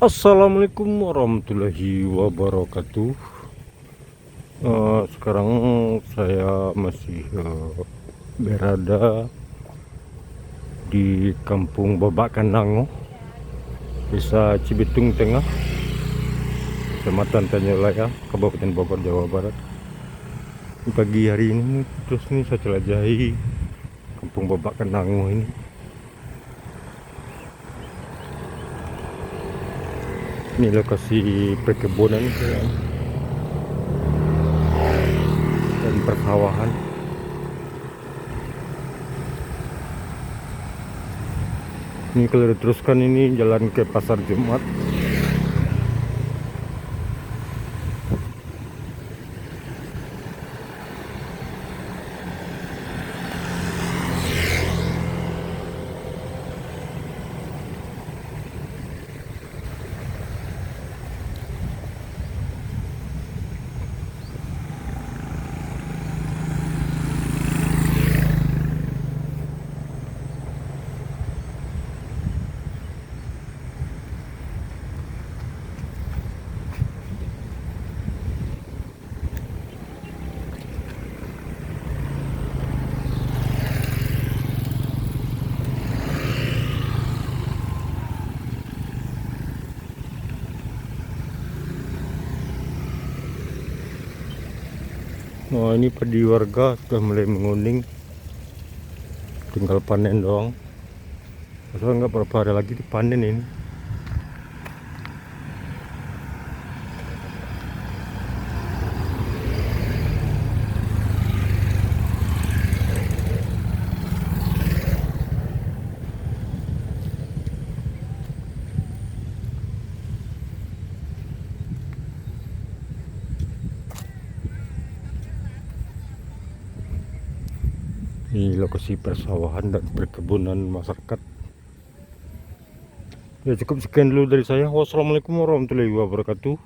Assalamualaikum warahmatullahi wabarakatuh. Sekarang saya masih berada di Kampung Babakan Nango, Desa Cibitung Tengah, Kecamatan Tanyolaya, Kabupaten Bogor, Jawa Barat. Pagi hari ini terus nih saya jelajahi Kampung Babakan Nango ini. Ini lokasi perkebunan dan persawahan. Ini kalau diteruskan ini jalan ke Pasar Jumat. Nah, ini padi warga sudah mulai menguning, tinggal panen doang. Soalnya nggak berapa hari lagi dipanen ini. Ini lokasi persawahan dan perkebunan masyarakat. Ya, cukup sekian dulu dari saya. Wassalamualaikum warahmatullahi wabarakatuh.